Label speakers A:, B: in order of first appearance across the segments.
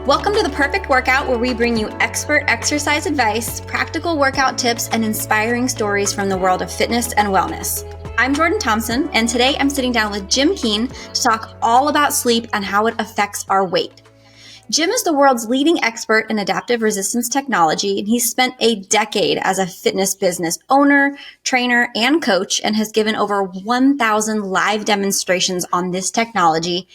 A: Welcome to The Perfect Workout, where we bring you expert exercise advice, practical workout tips, and inspiring stories from the world of fitness and wellness. I'm Jordan Thompson, and today I'm sitting down with Jim Keane to talk all about sleep and how it affects our weight. Jim is the world's leading expert in adaptive resistance technology, and he's spent a decade as a fitness business owner, trainer, and coach, and has given over 1,000 live demonstrations on this technology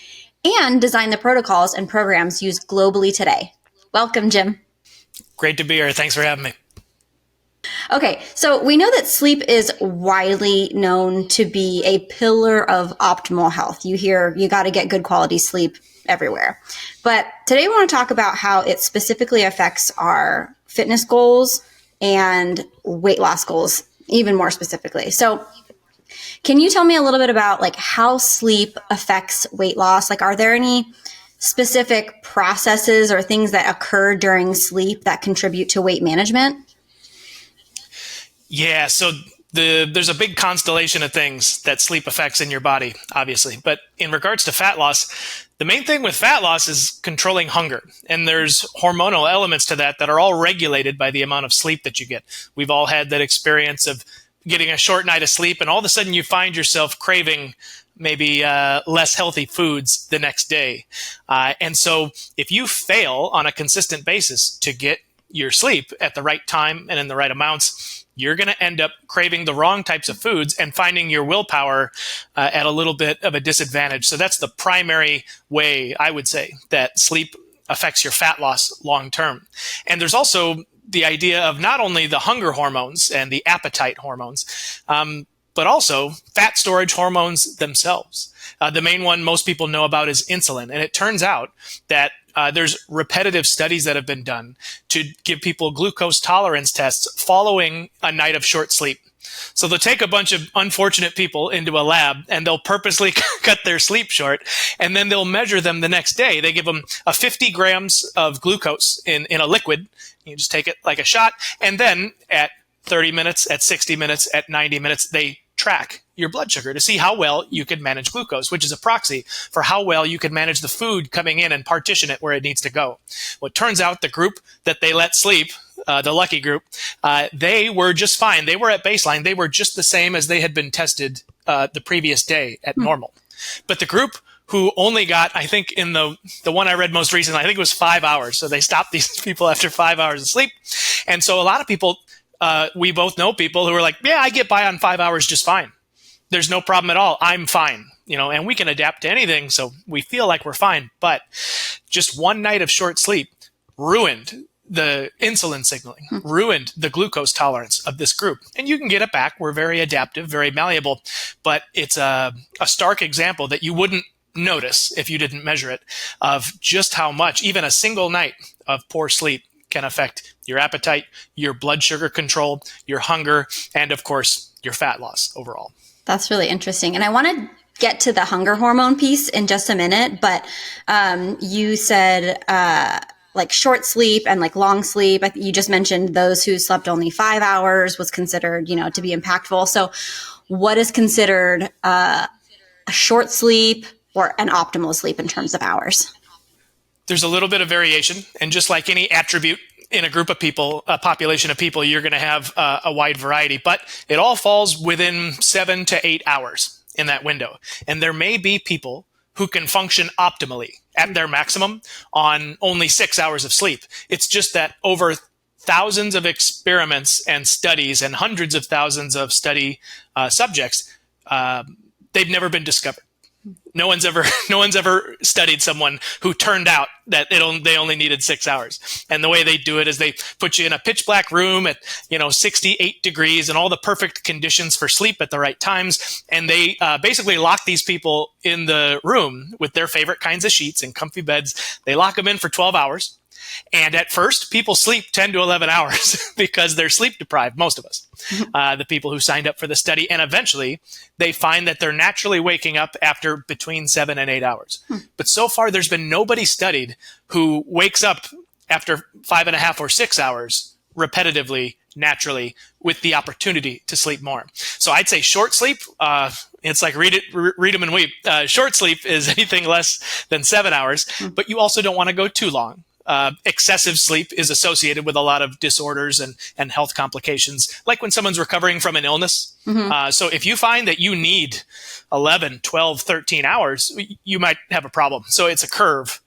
A: and designed the protocols and programs used globally today. Welcome, Jim.
B: Great to be here. Thanks for having me.
A: Okay, so we know that sleep is widely known to be a pillar of optimal health. You hear you got to get good quality sleep everywhere. But today we want to talk about how it specifically affects our fitness goals and weight loss goals, even more specifically. So can you tell me a little bit about how sleep affects weight loss? Are there any specific processes or things that occur during sleep that contribute to weight management?
B: Yeah, so there's a big constellation of things that sleep affects in your body, obviously. But in regards to fat loss, the main thing with fat loss is controlling hunger. And there's hormonal elements to that are all regulated by the amount of sleep that you get. We've all had that experience of getting a short night of sleep, and all of a sudden you find yourself craving maybe less healthy foods the next day. And so if you fail on a consistent basis to get your sleep at the right time and in the right amounts, you're going to end up craving the wrong types of foods and finding your willpower at a little bit of a disadvantage. So that's the primary way, I would say, that sleep affects your fat loss long term. And there's also the idea of not only the hunger hormones and the appetite hormones, but also fat storage hormones themselves. The main one most people know about is insulin. And it turns out that there's repetitive studies that have been done to give people glucose tolerance tests following a night of short sleep. So they'll take a bunch of unfortunate people into a lab and they'll purposely cut their sleep short, and then they'll measure them the next day. They give them 50 grams of glucose in a liquid. You just take it like a shot. And then at 30 minutes, at 60 minutes, at 90 minutes, they track your blood sugar to see how well you can manage glucose, which is a proxy for how well you can manage the food coming in and partition it where it needs to go. Well, it turns out the group that they let sleep, the lucky group, they were just fine. They were at baseline. They were just the same as they had been tested the previous day at normal. But the group who only got, I think in the one I read most recently, I think it was 5 hours. So they stopped these people after 5 hours of sleep. And so a lot of people, we both know people who are like, yeah, I get by on 5 hours just fine. There's no problem at all. I'm fine, and we can adapt to anything. So we feel like we're fine. But just one night of short sleep ruined the insulin signaling, ruined the glucose tolerance of this group. And you can get it back. We're very adaptive, very malleable. But it's a stark example that you wouldn't notice if you didn't measure it, of just how much even a single night of poor sleep can affect your appetite, your blood sugar control, your hunger, and of course, your fat loss overall.
A: That's really interesting. And I want to get to the hunger hormone piece in just a minute, but you said short sleep and long sleep. You just mentioned those who slept only 5 hours was considered, to be impactful. So what is considered a short sleep or an optimal sleep in terms of hours?
B: There's a little bit of variation. And just like any attribute in a group of people, a population of people, you're going to have a wide variety. But it all falls within 7 to 8 hours in that window. And there may be people who can function optimally at their maximum on only 6 hours of sleep. It's just that over thousands of experiments and studies and hundreds of thousands of study subjects, they've never been discovered. No one's ever studied someone who turned out that they only needed 6 hours. And the way they do it is they put you in a pitch black room at 68 degrees and all the perfect conditions for sleep at the right times. And they basically lock these people in the room with their favorite kinds of sheets and comfy beds. They lock them in for 12 hours. And at first, people sleep 10 to 11 hours because they're sleep deprived, most of us, the people who signed up for the study. And eventually, they find that they're naturally waking up after between 7 and 8 hours. But so far, there's been nobody studied who wakes up after 5.5 or 6 hours repetitively, naturally, with the opportunity to sleep more. So I'd say short sleep, it's like read them and weep. Short sleep is anything less than 7 hours, but you also don't want to go too long. excessive sleep is associated with a lot of disorders and health complications, like when someone's recovering from an illness. So if you find that you need 11, 12, 13 hours, you might have a problem. So it's a curve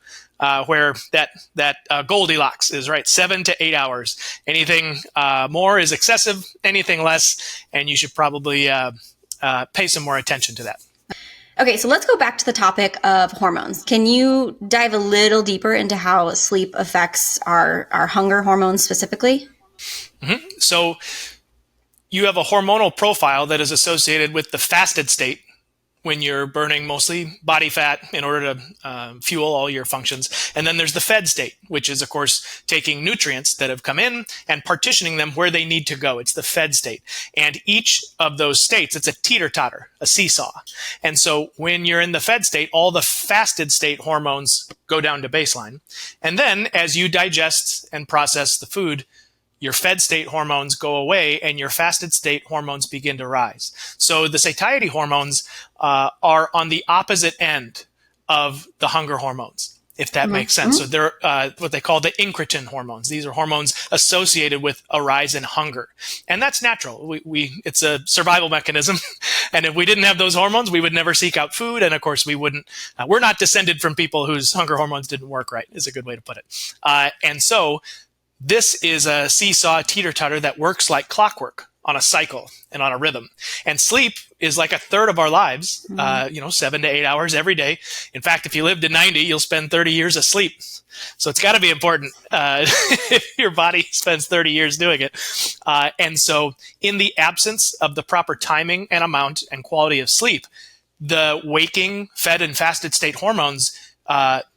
B: where that Goldilocks is, right? 7 to 8 hours. Anything more is excessive, anything less, and you should probably pay some more attention to that.
A: Okay, so let's go back to the topic of hormones. Can you dive a little deeper into how sleep affects our hunger hormones specifically?
B: So you have a hormonal profile that is associated with the fasted state, when you're burning mostly body fat in order to fuel all your functions. And then there's the fed state, which is, of course, taking nutrients that have come in and partitioning them where they need to go. It's the fed state. And each of those states, it's a teeter-totter, a seesaw. And so when you're in the fed state, all the fasted state hormones go down to baseline. And then as you digest and process the food, your fed state hormones go away and your fasted state hormones begin to rise. So the satiety hormones are on the opposite end of the hunger hormones, if that makes sense. So they're what they call the incretin hormones. These are hormones associated with a rise in hunger. And that's natural. It's a survival mechanism. And if we didn't have those hormones, we would never seek out food. And of course, we're not descended from people whose hunger hormones didn't work right, is a good way to put it. And so this is a seesaw teeter-totter that works like clockwork on a cycle and on a rhythm. And sleep is like a third of our lives, 7 to 8 hours every day. In fact, if you live to 90, you'll spend 30 years asleep. So it's got to be important if your body spends 30 years doing it. And so in the absence of the proper timing and amount and quality of sleep, the waking, fed, and fasted state hormones,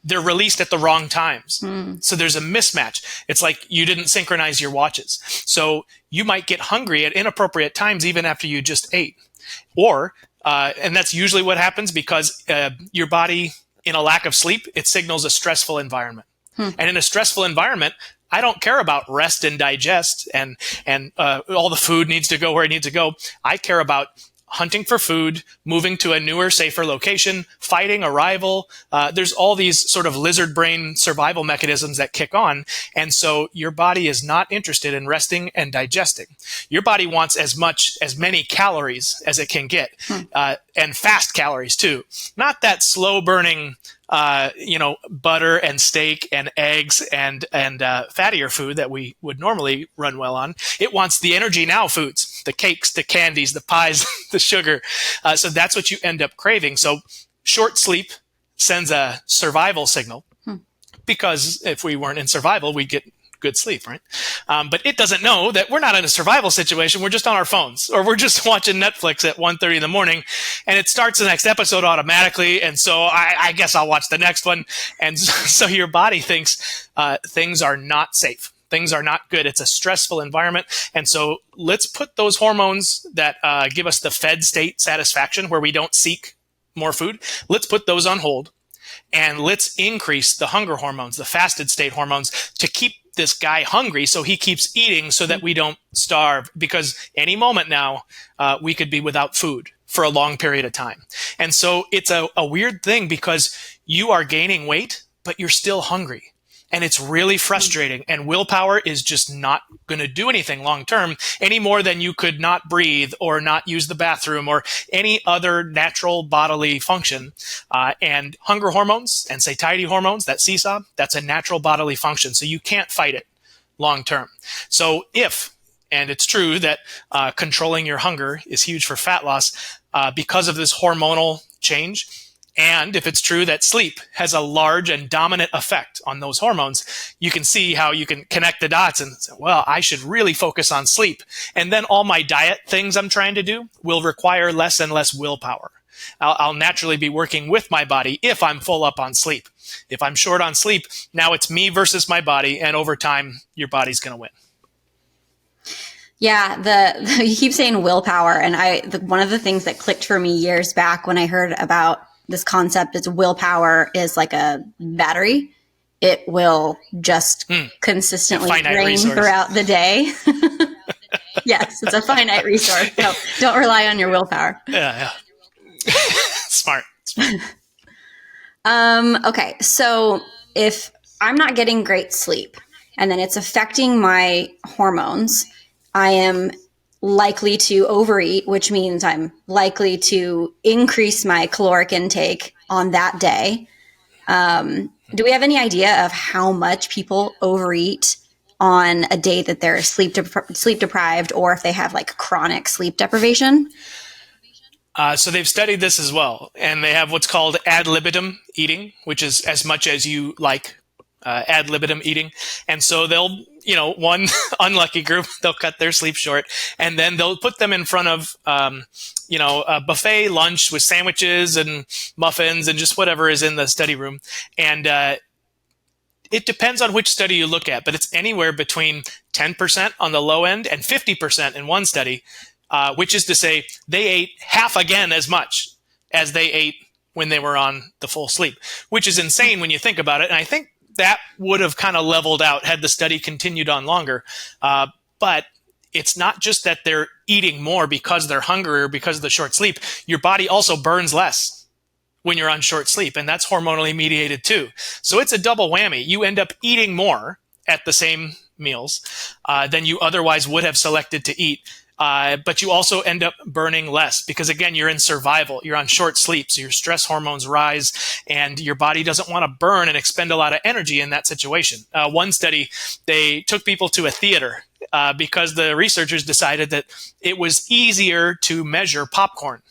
B: they're released at the wrong times. So there's a mismatch. It's like you didn't synchronize your watches. So you might get hungry at inappropriate times even after you just ate. Or, and that's usually what happens because your body, in a lack of sleep, it signals a stressful environment. And in a stressful environment, I don't care about rest and digest and all the food needs to go where it needs to go. I care about hunting for food, moving to a newer, safer location, fighting a rival. There's all these sort of lizard brain survival mechanisms that kick on. And so your body is not interested in resting and digesting. Your body wants as many calories as it can get, and fast calories too. Not that slow burning, butter and steak and eggs and fattier food that we would normally run well on. It wants the energy now foods, the cakes, the candies, the pies, the sugar. So that's what you end up craving. So short sleep sends a survival signal because if we weren't in survival, we'd get good sleep, right? But it doesn't know that we're not in a survival situation. We're just on our phones or we're just watching Netflix at 1:30 in the morning and it starts the next episode automatically. And so I guess I'll watch the next one. And so your body thinks things are not safe. Things are not good. It's a stressful environment. And so let's put those hormones that give us the fed state satisfaction where we don't seek more food. Let's put those on hold. And let's increase the hunger hormones, the fasted state hormones, to keep this guy hungry so he keeps eating so that we don't starve. Because any moment now, we could be without food for a long period of time. And so it's a weird thing because you are gaining weight, but you're still hungry. And it's really frustrating. And willpower is just not going to do anything long term any more than you could not breathe or not use the bathroom or any other natural bodily function. And hunger hormones and satiety hormones, that seesaw, that's a natural bodily function. So you can't fight it long term. So and it's true that controlling your hunger is huge for fat loss because of this hormonal change. And if it's true that sleep has a large and dominant effect on those hormones, you can see how you can connect the dots and say, well, I should really focus on sleep. And then all my diet things I'm trying to do will require less and less willpower. I'll naturally be working with my body if I'm full up on sleep. If I'm short on sleep, now it's me versus my body. And over time, your body's going to win.
A: Yeah, you keep saying willpower. And one of the things that clicked for me years back when I heard about this concept is willpower is like a battery. It will just consistently drain throughout the day. Yes, it's a finite resource. So don't rely on your willpower.
B: Yeah. Smart.
A: Okay, so if I'm not getting great sleep and then it's affecting my hormones, I am likely to overeat, which means I'm likely to increase my caloric intake on that day. Do we have any idea of how much people overeat on a day that they're sleep deprived, or if they have like chronic sleep deprivation?
B: So they've studied this as well, and they have what's called ad libitum eating, which is as much as you like ad libitum eating. And so they'll, one unlucky group, they'll cut their sleep short, and then they'll put them in front of, a buffet lunch with sandwiches and muffins and just whatever is in the study room. And it depends on which study you look at, but it's anywhere between 10% on the low end and 50% in one study, which is to say they ate half again as much as they ate when they were on the full sleep, which is insane when you think about it. And I think that would have kind of leveled out had the study continued on longer. But it's not just that they're eating more because they're hungry or because of the short sleep. Your body also burns less when you're on short sleep, and that's hormonally mediated too. So it's a double whammy. You end up eating more at the same meals than you otherwise would have selected to eat. But you also end up burning less because, again, you're in survival. You're on short sleep, so your stress hormones rise, and your body doesn't want to burn and expend a lot of energy in that situation. One study, they took people to a theater because the researchers decided that it was easier to measure popcorn.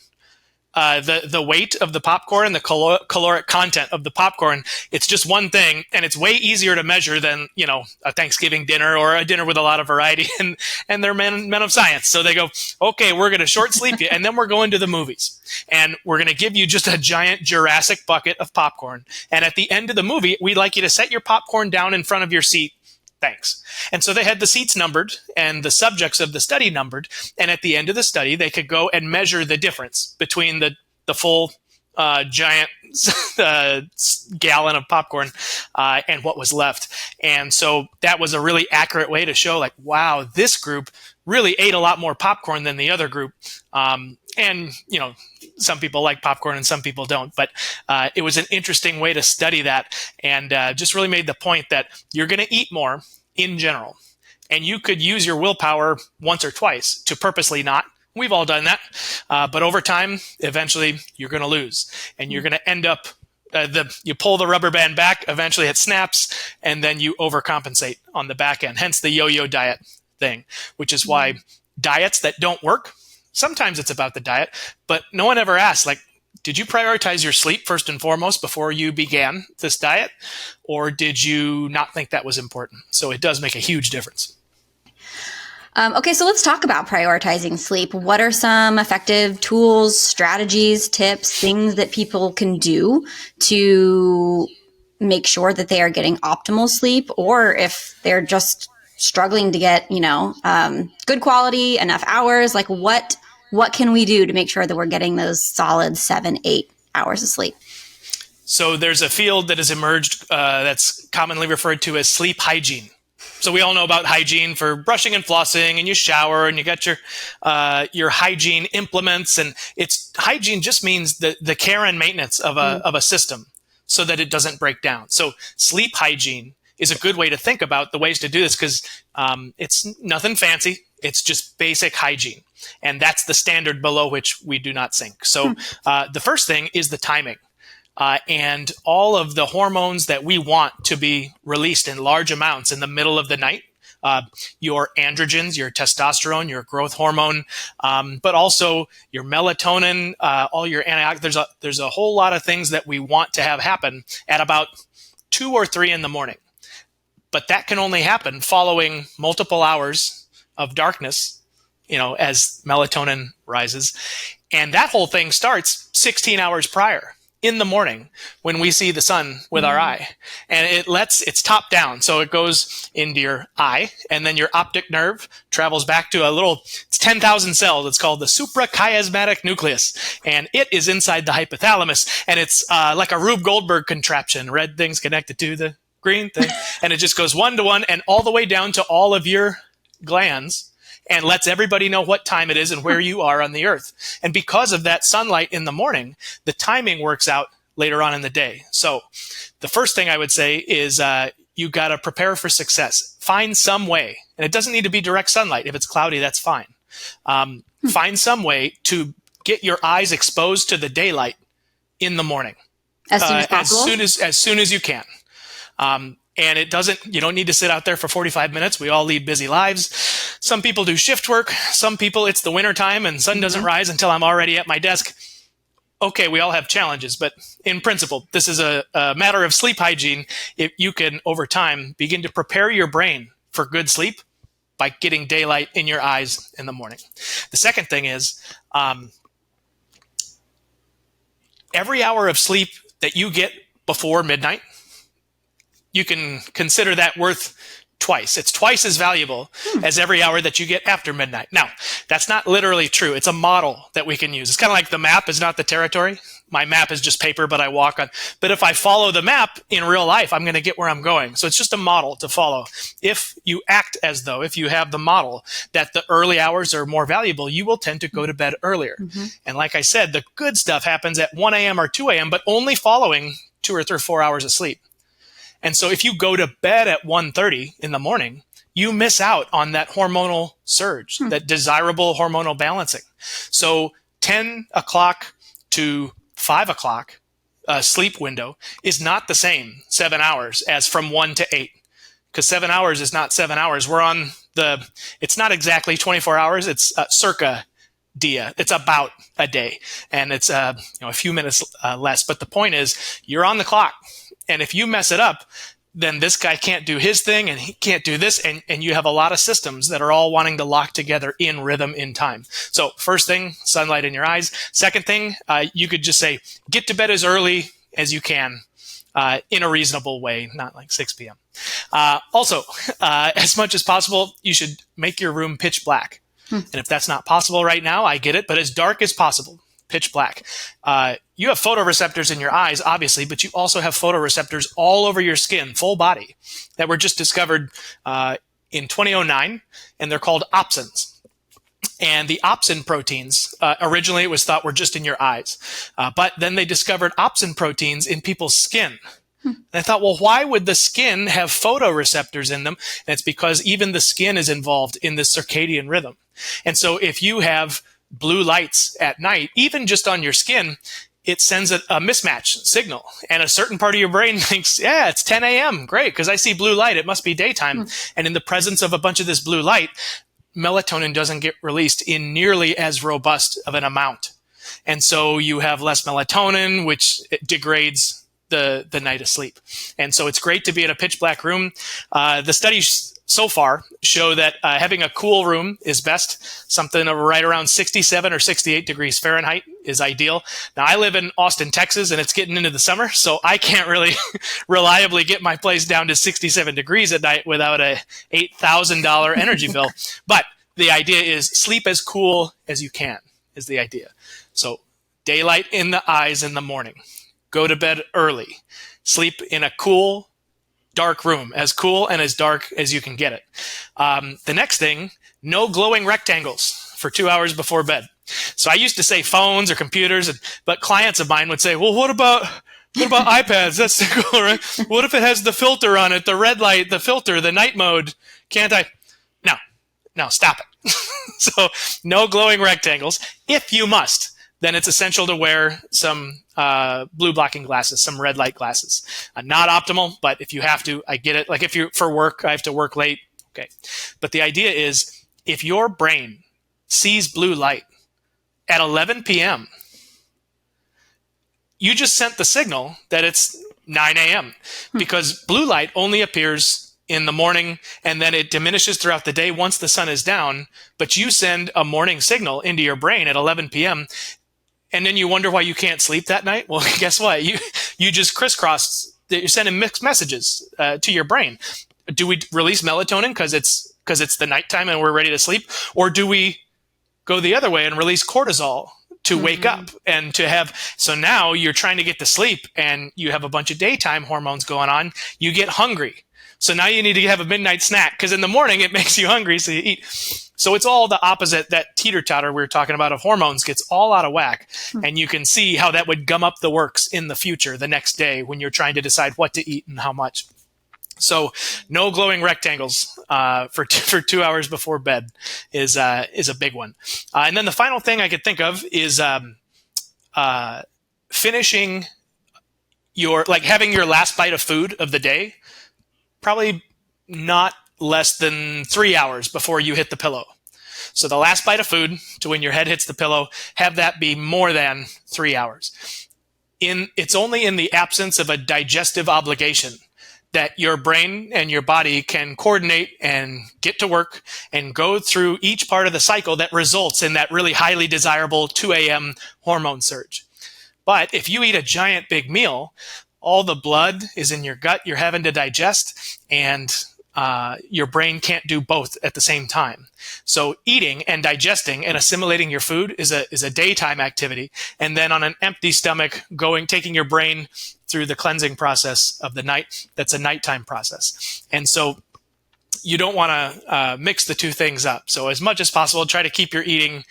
B: The weight of the popcorn and the caloric content of the popcorn, it's just one thing, and it's way easier to measure than, a Thanksgiving dinner or a dinner with a lot of variety, and they're men of science. So they go, okay, we're going to short sleep you, and then we're going to the movies, and we're going to give you just a giant Jurassic bucket of popcorn. And at the end of the movie, we'd like you to set your popcorn down in front of your seat. Thanks. And so they had the seats numbered and the subjects of the study numbered. And at the end of the study, they could go and measure the difference between the full giant gallon of popcorn and what was left. And so that was a really accurate way to show, like, wow, this group really ate a lot more popcorn than the other group. And, some people like popcorn and some people don't. But it was an interesting way to study that, and just really made the point that you're going to eat more in general. And you could use your willpower once or twice to purposely not. We've all done that. But over time, eventually, you're going to lose. And you're going to end up, you pull the rubber band back, eventually it snaps, and then you overcompensate on the back end. Hence the yo-yo diet thing, which is why diets that don't work, sometimes it's about the diet, but no one ever asks, like, did you prioritize your sleep first and foremost before you began this diet? Or did you not think that was important? So it does make a huge difference.
A: Okay, so let's talk about prioritizing sleep. What are some effective tools, strategies, tips, things that people can do to make sure that they are getting optimal sleep, or if they're just struggling to get, good quality, enough hours, like what can we do to make sure that we're getting those solid 7-8 hours of sleep?
B: So there's a field that has emerged that's commonly referred to as sleep hygiene. So we all know about hygiene for brushing and flossing, and you shower and you got your hygiene implements, and it's hygiene just means the care and maintenance of a system so that it doesn't break down. So sleep hygiene is a good way to think about the ways to do this, because it's nothing fancy. It's just basic hygiene. And that's the standard below which we do not sink. So the first thing is the timing. And all of the hormones that we want to be released in large amounts in the middle of the night, your androgens, your testosterone, your growth hormone, but also your melatonin, all your antioxidants. There's a whole lot of things that we want to have happen at about 2 or 3 in the morning. But that can only happen following multiple hours of darkness, as melatonin rises. And that whole thing starts 16 hours prior in the morning when we see the sun with our eye. And it's top down. So it goes into your eye, and then your optic nerve travels back to it's 10,000 cells. It's called the suprachiasmatic nucleus. And it is inside the hypothalamus. And it's like a Rube Goldberg contraption. Red things connected to the green thing. And it just goes 1 to 1 and all the way down to all of your glands, and lets everybody know what time it is and where you are on the earth. And because of that sunlight in the morning, the timing works out later on in the day. So the first thing I would say is you got to prepare for success. Find some way, and it doesn't need to be direct sunlight. If it's cloudy, that's fine. Find some way to get your eyes exposed to the daylight in the morning.
A: As soon as possible?
B: As soon as you can. And you don't need to sit out there for 45 minutes. We all lead busy lives. Some people do shift work. Some people, it's the winter time and sun doesn't rise until I'm already at my desk. Okay, we all have challenges, but in principle, this is a matter of sleep hygiene. If you can, over time, begin to prepare your brain for good sleep by getting daylight in your eyes in the morning. The second thing is, every hour of sleep that you get before midnight, you can consider that worth twice. It's twice as valuable as every hour that you get after midnight. Now, that's not literally true. It's a model that we can use. It's kind of like the map is not the territory. My map is just paper, but I walk on. But if I follow the map in real life, I'm going to get where I'm going. So it's just a model to follow. If you act as though, if you have the model that the early hours are more valuable, you will tend to go to bed earlier. And like I said, the good stuff happens at 1 a.m. or 2 a.m., but only following 2 or 3 or 4 hours of sleep. And so if you go to bed at 1:30 in the morning, you miss out on that hormonal surge, that desirable hormonal balancing. So 10 o'clock to 5 o'clock sleep window is not the same 7 hours as from 1 to 8, because 7 hours is not 7 hours. It's not exactly 24 hours. It's circa dia. It's about a day, and it's a few minutes less. But the point is, you're on the clock. And if you mess it up, then this guy can't do his thing and he can't do this. And you have a lot of systems that are all wanting to lock together in rhythm in time. So first thing, sunlight in your eyes. Second thing, you could just say, get to bed as early as you can in a reasonable way, not like 6 p.m. Also, as much as possible, you should make your room pitch black. And if that's not possible right now, I get it, but as dark as possible. Pitch black. You have photoreceptors in your eyes, obviously, but you also have photoreceptors all over your skin, full body, that were just discovered in 2009, and they're called opsins. And the opsin proteins, originally it was thought were just in your eyes, but then they discovered opsin proteins in people's skin. And I thought, well, why would the skin have photoreceptors in them? And it's because even the skin is involved in the circadian rhythm. And so if you have blue lights at night, even just on your skin, it sends a mismatch signal. And a certain part of your brain thinks, yeah, it's 10 a.m. Great, because I see blue light. It must be daytime. And in the presence of a bunch of this blue light, melatonin doesn't get released in nearly as robust of an amount. And so you have less melatonin, which degrades the night of sleep. And so it's great to be in a pitch black room. The studies so far show that having a cool room is best. Something right around 67 or 68 degrees Fahrenheit is ideal. Now, I live in Austin, Texas, and it's getting into the summer, so I can't really reliably get my place down to 67 degrees at night without a $8,000 energy bill. But the idea is sleep as cool as you can is the idea. So daylight in the eyes in the morning. Go to bed early. Sleep in a cool, dark room, as cool and as dark as you can get it. The next thing, no glowing rectangles for 2 hours before bed. So I used to say phones or computers, but clients of mine would say, well, what about iPads? That's cool, right? What if it has the filter on it, the red light, the filter, the night mode? Can't I? No, stop it. So no glowing rectangles. If you must, then it's essential to wear some blue blocking glasses, some red light glasses. Not optimal, but if you have to, I get it. Like if you're for work, I have to work late. Okay. But the idea is if your brain sees blue light at 11 p.m., you just sent the signal that it's 9 a.m. because blue light only appears in the morning and then it diminishes throughout the day once the sun is down. But you send a morning signal into your brain at 11 p.m., and then you wonder why you can't sleep that night. Well, guess what? You just crisscrossed. You're sending mixed messages to your brain. Do we release melatonin because it's the nighttime and we're ready to sleep, or do we go the other way and release cortisol to wake up and to have? So now you're trying to get to sleep and you have a bunch of daytime hormones going on. You get hungry. So now you need to have a midnight snack because in the morning it makes you hungry, so you eat. So it's all the opposite. That teeter-totter we were talking about of hormones gets all out of whack. And you can see how that would gum up the works in the future, the next day, when you're trying to decide what to eat and how much. So no glowing rectangles for 2 hours before bed is a big one. And then the final thing I could think of is finishing having your last bite of food of the day, probably not less than 3 hours before you hit the pillow. So the last bite of food to when your head hits the pillow, have that be more than 3 hours. It's only in the absence of a digestive obligation that your brain and your body can coordinate and get to work and go through each part of the cycle that results in that really highly desirable 2 a.m. hormone surge. But if you eat a giant big meal, all the blood is in your gut you're having to digest, and your brain can't do both at the same time. So eating and digesting and assimilating your food is a daytime activity. And then on an empty stomach, taking your brain through the cleansing process of the night, that's a nighttime process. And so you don't want to mix the two things up. So as much as possible, try to keep your eating,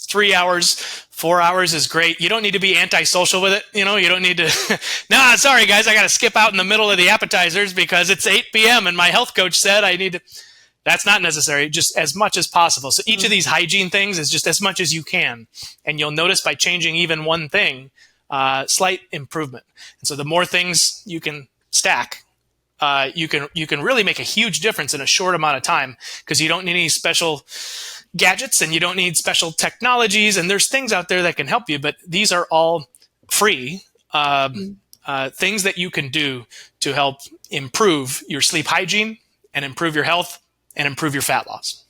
B: 3 hours, 4 hours is great. You don't need to be antisocial with it. You don't need to, sorry guys, I got to skip out in the middle of the appetizers because it's 8 p.m. and my health coach said I need to. That's not necessary, just as much as possible. So each of these hygiene things is just as much as you can. And you'll notice by changing even one thing, slight improvement. And so the more things you can stack, you can really make a huge difference in a short amount of time, because you don't need any special gadgets and you don't need special technologies. And there's things out there that can help you, but these are all free things that you can do to help improve your sleep hygiene and improve your health and improve your fat loss.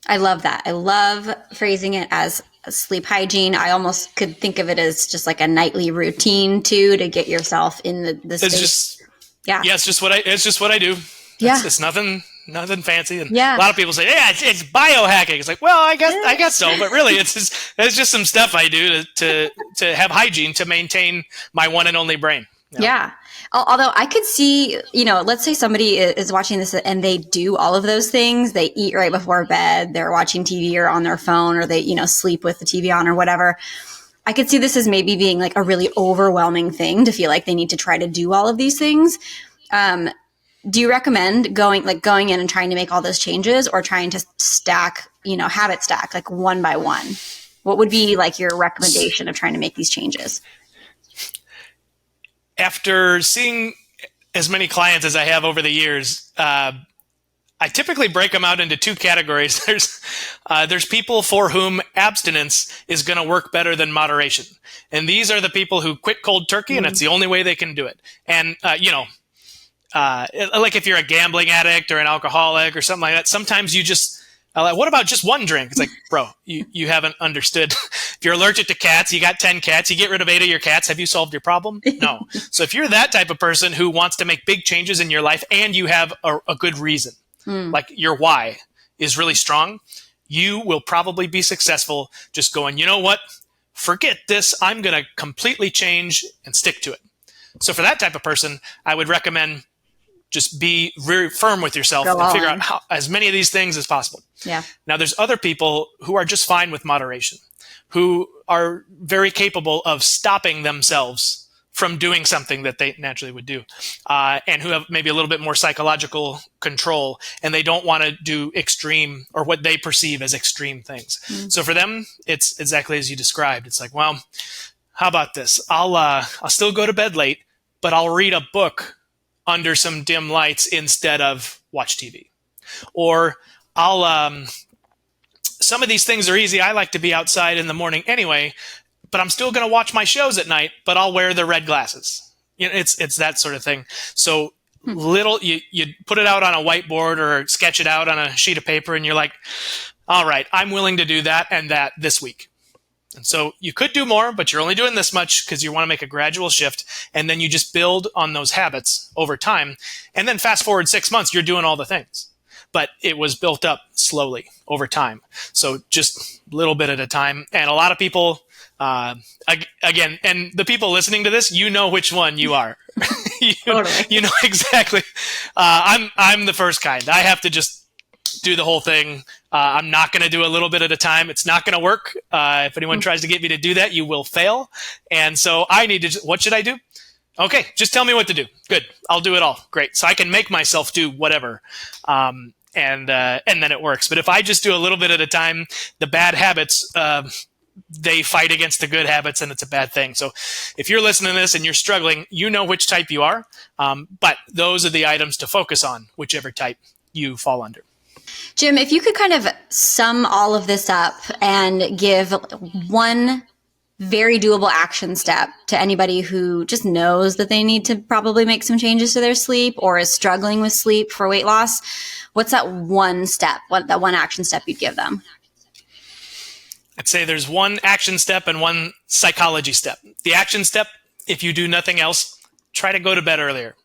A: I love that. I love phrasing it as sleep hygiene. I almost could think of it as just like a nightly routine too, to get yourself in the space.
B: It's just what I do.
A: Yeah.
B: It's nothing fancy. And
A: yeah.
B: A lot of people say, yeah, it's biohacking. It's like, well, I guess so, but really it's just some stuff I do to have hygiene, to maintain my one and only brain.
A: Yeah. Although I could see, let's say somebody is watching this and they do all of those things. They eat right before bed. They're watching TV or on their phone, or they, sleep with the TV on or whatever. I could see this as maybe being like a really overwhelming thing to feel like they need to try to do all of these things. Do you recommend going in and trying to make all those changes, or trying to stack, habit stack, like one by one? What would be like your recommendation of trying to make these changes?
B: After seeing as many clients as I have over the years, I typically break them out into two categories. There's people for whom abstinence is going to work better than moderation. And these are the people who quit cold turkey, and it's the only way they can do it. And, like if you're a gambling addict or an alcoholic or something like that, sometimes you just, what about just one drink? It's like, bro, you haven't understood. If you're allergic to cats, you got 10 cats, you get rid of 8 of your cats. Have you solved your problem? No. So if you're that type of person who wants to make big changes in your life and you have a good reason, like your why is really strong, you will probably be successful just going, you know what? Forget this. I'm going to completely change and stick to it. So for that type of person, I would recommend just be very firm with yourself and figure out as many of these things as possible.
A: Yeah.
B: Now, there's other people who are just fine with moderation, who are very capable of stopping themselves from doing something that they naturally would do, and who have maybe a little bit more psychological control, and they don't want to do extreme or what they perceive as extreme things. So for them, it's exactly as you described. It's like, well, how about this? I'll still go to bed late, but I'll read a book under some dim lights instead of watch TV. Or some of these things are easy. I like to be outside in the morning anyway, but I'm still going to watch my shows at night, but I'll wear the red glasses. It's that sort of thing. So you put it out on a whiteboard or sketch it out on a sheet of paper, and you're like, all right, I'm willing to do that and that this week. And so you could do more, but you're only doing this much because you want to make a gradual shift. And then you just build on those habits over time. And then fast forward 6 months, you're doing all the things. But it was built up slowly over time. So just a little bit at a time. And a lot of people, again, and the people listening to this, you know which one you are. You know exactly. I'm the first kind. I have to just do the whole thing. I'm not going to do a little bit at a time. It's not going to work. If anyone tries to get me to do that, you will fail. And so I need to, what should I do? Okay, just tell me what to do. Good, I'll do it all. Great, so I can make myself do whatever, and then it works. But if I just do a little bit at a time, the bad habits they fight against the good habits, and it's a bad thing. So if you're listening to this and you're struggling, you know which type you are, but those are the items to focus on, whichever type you fall under.
A: Jim, if you could kind of sum all of this up and give one very doable action step to anybody who just knows that they need to probably make some changes to their sleep or is struggling with sleep for weight loss, what's that one step, that one action step you'd give them?
B: I'd say there's one action step and one psychology step. The action step, if you do nothing else, try to go to bed earlier.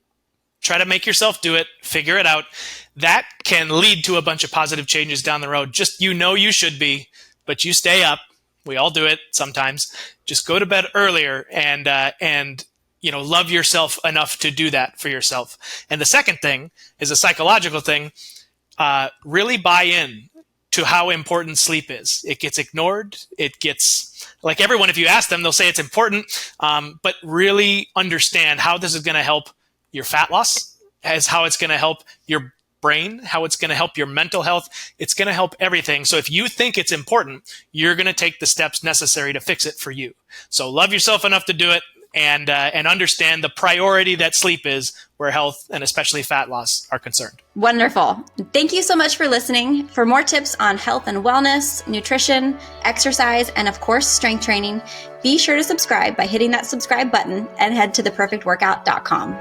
B: Try to make yourself do it, figure it out. That can lead to a bunch of positive changes down the road. Just, you should be, but you stay up. We all do it sometimes. Just go to bed earlier and love yourself enough to do that for yourself. And the second thing is a psychological thing. Really buy in to how important sleep is. It gets ignored. It gets, like everyone, if you ask them, they'll say it's important, but really understand how this is going to help your fat loss, as how it's going to help your brain, how it's going to help your mental health. It's going to help everything. So if you think it's important, you're going to take the steps necessary to fix it for you. So love yourself enough to do it, and understand the priority that sleep is where health and especially fat loss are concerned.
A: Wonderful. Thank you so much for listening. For more tips on health and wellness, nutrition, exercise, and of course, strength training, be sure to subscribe by hitting that subscribe button and head to theperfectworkout.com.